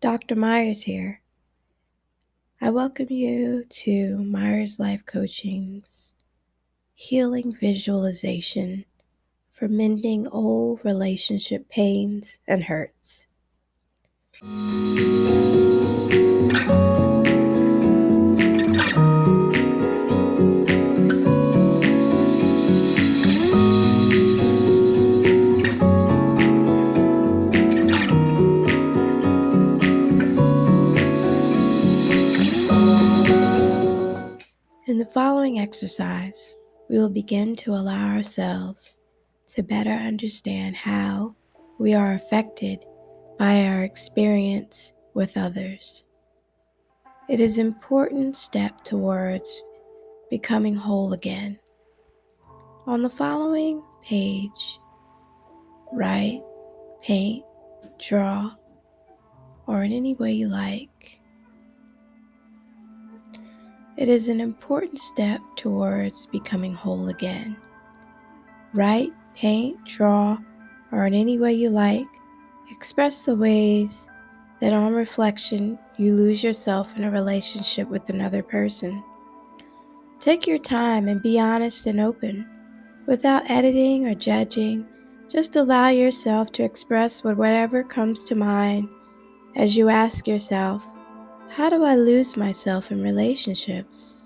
Dr. Myers here. I welcome you to Myers Life Coaching's Healing Visualization for Mending Old Relationship Pains and Hurts. In the following exercise, we will begin to allow ourselves to better understand how we are affected by our experience with others. It is an important step towards becoming whole again. On the following page, write, paint, draw, or in any way you like. It is an important step towards becoming whole again. Write, paint, draw, or in any way you like, express the ways that on reflection you lose yourself in a relationship with another person. Take your time and be honest and open. Without editing or judging, just allow yourself to express whatever comes to mind as you ask yourself, how do I lose myself in relationships?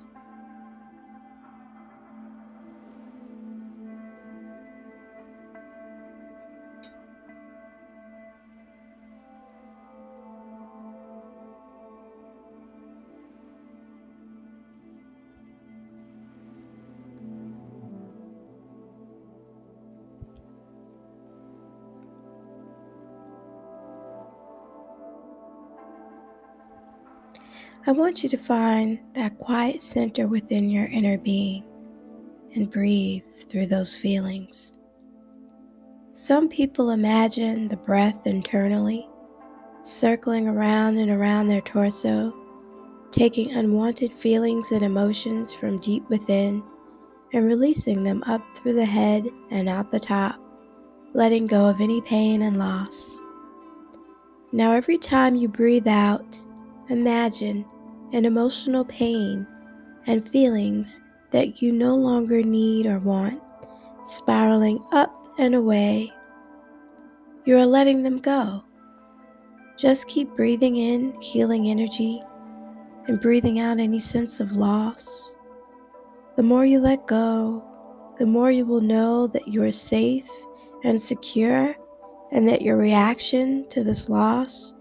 I want you to find that quiet center within your inner being and breathe through those feelings. Some people imagine the breath internally, circling around and around their torso, taking unwanted feelings and emotions from deep within and releasing them up through the head and out the top, letting go of any pain and loss. Now every time you breathe out, imagine an emotional pain and feelings that you no longer need or want, spiraling up and away. You are letting them go. Just keep breathing in healing energy and breathing out any sense of loss. The more you let go, the more you will know that you are safe and secure, and that your reaction to this loss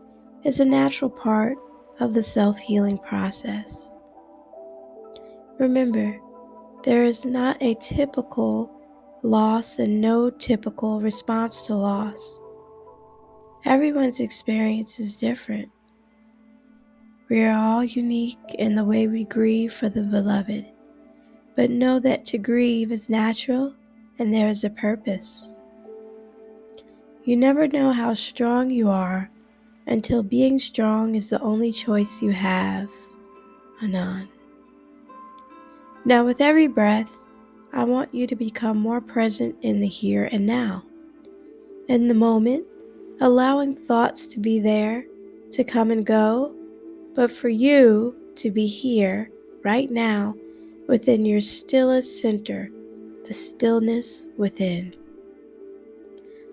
is a natural part of the self-healing process. Remember, there is not a typical loss and no typical response to loss. Everyone's experience is different. We are all unique in the way we grieve for the beloved, but know that to grieve is natural and there is a purpose. You never know how strong you are until being strong is the only choice you have. Anon. Now with every breath, I want you to become more present in the here and now. In the moment, allowing thoughts to be there, to come and go, but for you to be here, right now, within your stillest center, the stillness within.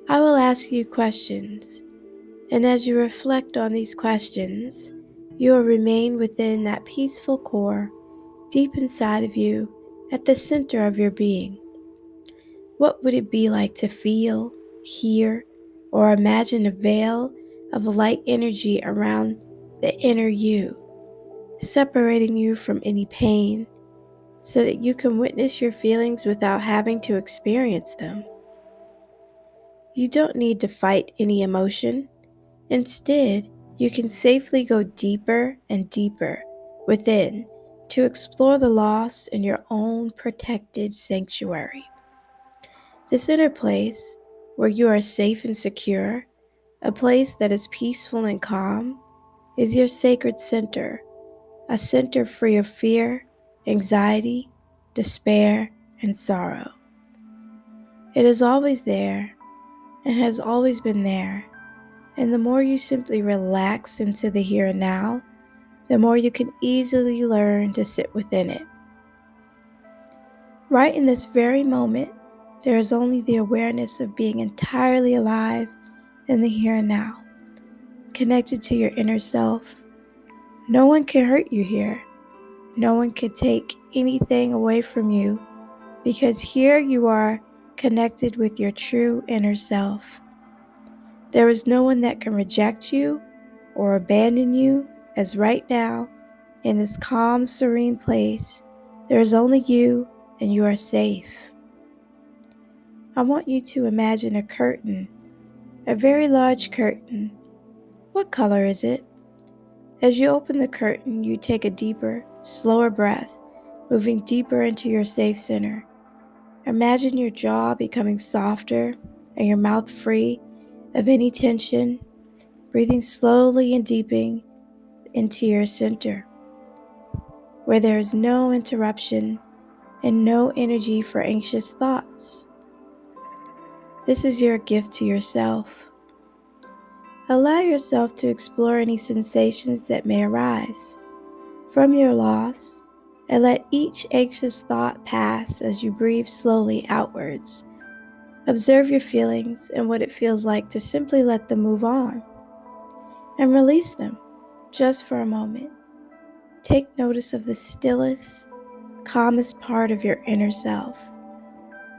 I will ask you questions, and as you reflect on these questions, you will remain within that peaceful core, deep inside of you, at the center of your being. What would it be like to feel, hear, or imagine a veil of light energy around the inner you, separating you from any pain, so that you can witness your feelings without having to experience them? You don't need to fight any emotion. Instead, you can safely go deeper and deeper within to explore the loss in your own protected sanctuary. This inner place where you are safe and secure, a place that is peaceful and calm, is your sacred center, a center free of fear, anxiety, despair, and sorrow. It is always there and has always been there, And the more you simply relax into the here and now, the more you can easily learn to sit within it. Right in this very moment, there is only the awareness of being entirely alive in the here and now, connected to your inner self. No one can hurt you here. No one can take anything away from you, because here you are connected with your true inner self. There is no one that can reject you or abandon you, as right now, in this calm, serene place, there is only you and you are safe. I want you to imagine a curtain, a very large curtain. What color is it? As you open the curtain, you take a deeper, slower breath, moving deeper into your safe center. Imagine your jaw becoming softer and your mouth free of any tension, breathing slowly and deepening into your center, where there is no interruption and no energy for anxious thoughts. This is your gift to yourself. Allow yourself to explore any sensations that may arise from your loss, and let each anxious thought pass as you breathe slowly outwards. Observe your feelings and what it feels like to simply let them move on and release them just for a moment. Take notice of the stillest, calmest part of your inner self.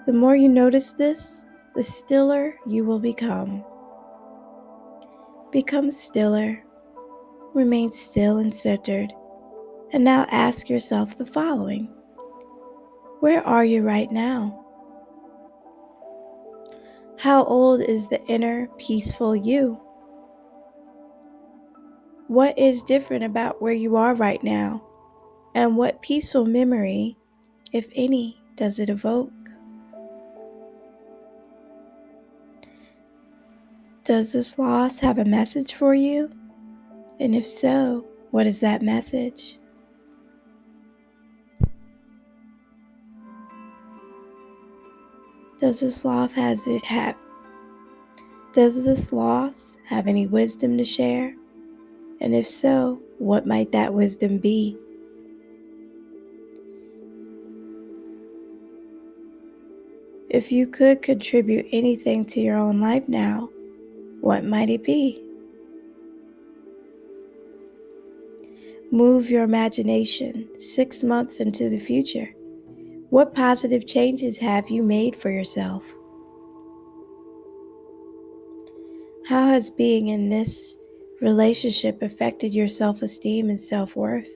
The more you notice this, the stiller you will become. Become stiller, remain still and centered, and now ask yourself the following. Where are you right now? How old is the inner, peaceful you? What is different about where you are right now? And what peaceful memory, if any, does it evoke? Does this loss have a message for you? And if so, what is that message? Does this loss have any wisdom to share? And if so, what might that wisdom be? If you could contribute anything to your own life now, what might it be? Move your imagination 6 months into the future. What positive changes have you made for yourself? How has being in this relationship affected your self-esteem and self-worth?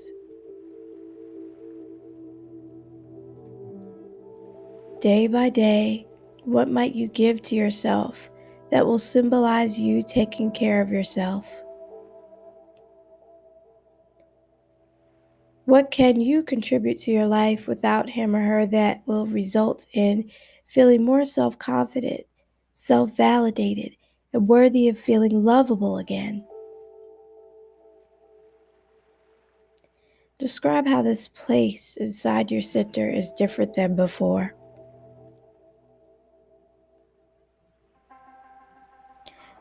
Day by day, what might you give to yourself that will symbolize you taking care of yourself? What can you contribute to your life without him or her that will result in feeling more self-confident, self-validated, and worthy of feeling lovable again? Describe how this place inside your center is different than before.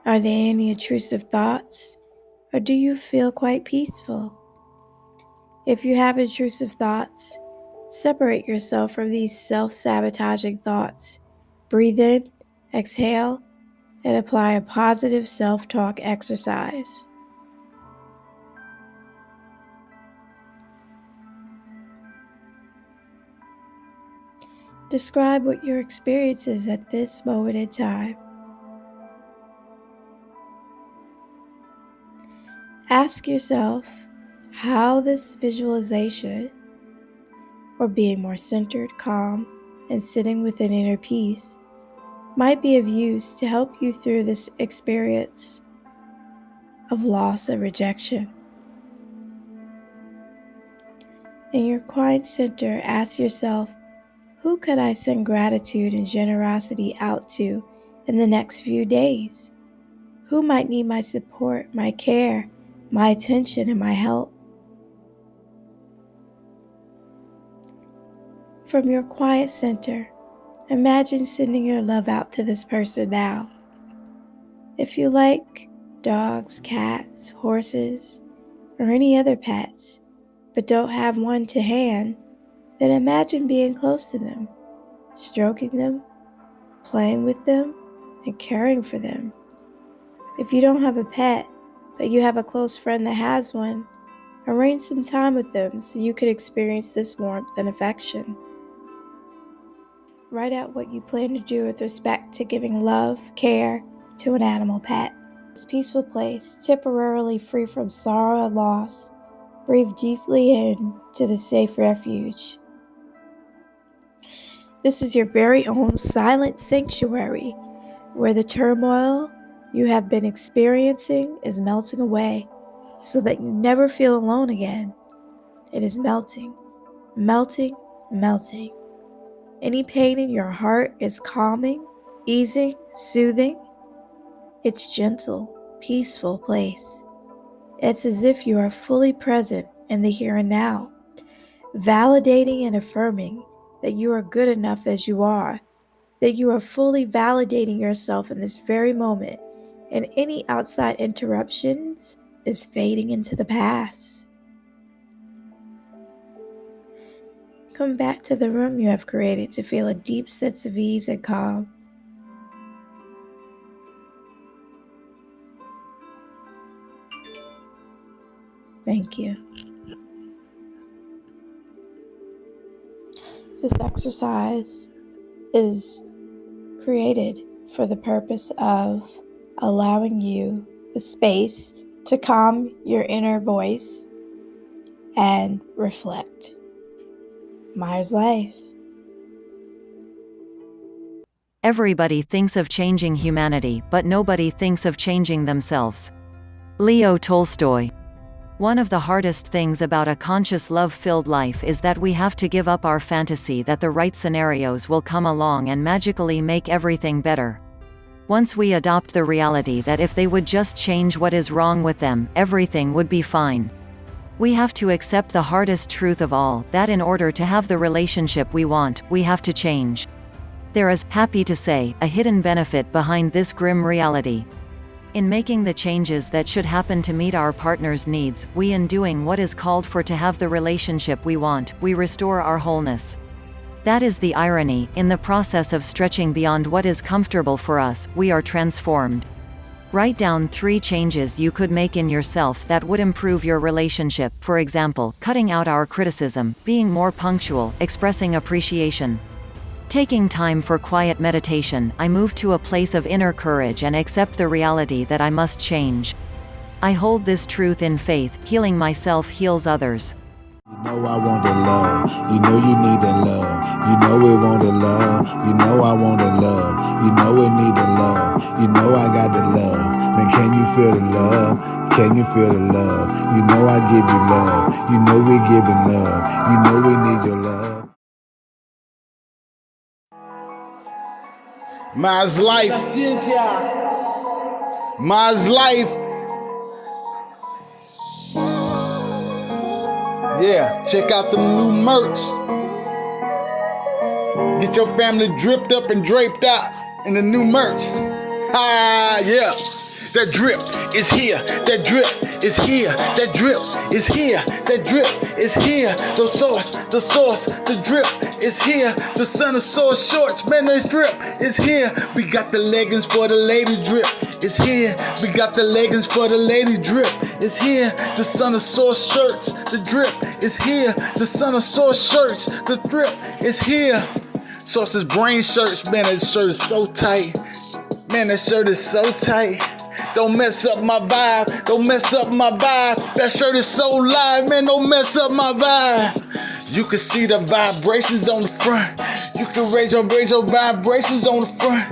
Are there any intrusive thoughts, or do you feel quite peaceful? If you have intrusive thoughts, separate yourself from these self-sabotaging thoughts. Breathe in, exhale, and apply a positive self-talk exercise. Describe what your experience is at this moment in time. Ask yourself how this visualization, or being more centered, calm, and sitting within inner peace, might be of use to help you through this experience of loss and rejection. In your quiet center, ask yourself, who could I send gratitude and generosity out to in the next few days? Who might need my support, my care, my attention, and my help? From your quiet center, imagine sending your love out to this person now. If you like, dogs, cats, horses, or any other pets, but don't have one to hand, then imagine being close to them, stroking them, playing with them, and caring for them. If you don't have a pet, but you have a close friend that has one, arrange some time with them so you could experience this warmth and affection. Write out what you plan to do with respect to giving love, care to an animal pet. This peaceful place, temporarily free from sorrow and loss, breathe deeply into the safe refuge. This is your very own silent sanctuary, where the turmoil you have been experiencing is melting away, so that you never feel alone again. It is melting, melting, melting. Any pain in your heart is calming, easing, soothing. It's gentle, peaceful place. It's as if you are fully present in the here and now, validating and affirming that you are good enough as you are, that you are fully validating yourself in this very moment, and any outside interruptions is fading into the past. Come back to the room you have created to feel a deep sense of ease and calm. Thank you. This exercise is created for the purpose of allowing you the space to calm your inner voice and reflect. Myers Life. Everybody thinks of changing humanity, but nobody thinks of changing themselves. Leo Tolstoy. One of the hardest things about a conscious love-filled life is that we have to give up our fantasy that the right scenarios will come along and magically make everything better. Once we adopt the reality that if they would just change what is wrong with them, everything would be fine. We have to accept the hardest truth of all, that in order to have the relationship we want, we have to change. There is, happy to say, a hidden benefit behind this grim reality. In making the changes that should happen to meet our partner's needs, in doing what is called for to have the relationship we want, we restore our wholeness. That is the irony. In the process of stretching beyond what is comfortable for us, we are transformed. Write down 3 changes you could make in yourself that would improve your relationship. For example, cutting out our criticism, being more punctual, expressing appreciation. Taking time for quiet meditation, I move to a place of inner courage and accept the reality that I must change. I hold this truth in faith, healing myself heals others. You know I wanted love, you know you needed love, you know we wanted love, you know I wanted love, you know we needed love, you know I got the love, man can you feel the love, can you feel the love, you know I give you love, you know we giving love, you know we need your love. Myers Life, Myers Life. Yeah, check out the new merch. Get your family dripped up and draped out in the new merch. Yeah. That drip is here. That drip is here. That drip is here. That drip is here. The source, the drip is here. The son of source shorts, man, that drip is here. We got the leggings for the lady drip. It's here. We got the leggings for the lady drip. It's here. The son of source shirts. The drip is here. The son of source shirts. The drip is here. Source's brain shirts. Man, that shirt is so tight. Man, that shirt is so tight. Don't mess up my vibe. Don't mess up my vibe. That shirt is so live. Man, don't mess up my vibe. You can see the vibrations on the front. You can raise your vibrations on the front.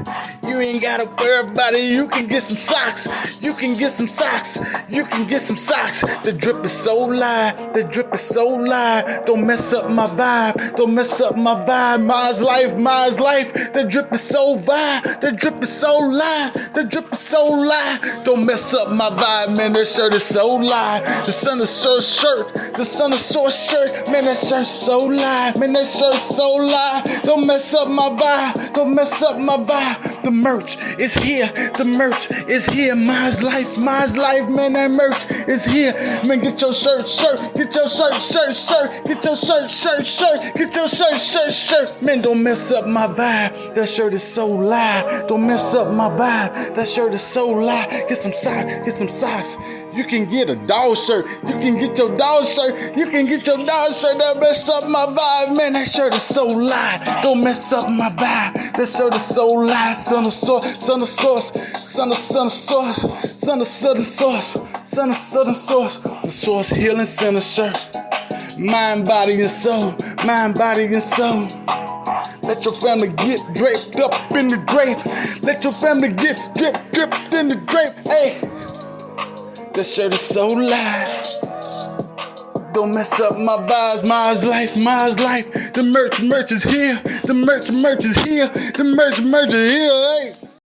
You ain't gotta worry about it. You can get some socks. You can get some socks. You can get some socks. The drip is so live. The drip is so live. Don't mess up my vibe. Don't mess up my vibe. Myers Life, Myers Life. The drip is so vibe. The drip is so live. The drip is so live. Don't mess up my vibe, man. That shirt is so live. The son of source shirt. The son of source shirt. Man, that shirt's so live. Man, that shirt's so live. Don't mess up my vibe. Don't mess up my vibe. The merch is here. The merch is here. My Mine's life, man, that merch is here. Man, get your shirt, get your shirt, get your shirt, get your shirt. Man, don't mess up my vibe, that shirt is so live. Don't mess up my vibe, that shirt is so live. Get some socks. You can get a dog shirt, you can get your dog shirt, that messed up my vibe. Man, that shirt is so live. Don't mess up my vibe, that shirt is so live. Son of sauce, son of sauce, son of southern sauce, the sauce healing center shirt. Mind, body, and soul. Let your family get draped up in the drape. Let your family get dripped in the drape. Hey, that shirt is so live. Don't mess up my vibes, mine's life. The merch is here. The merch is here. Hey.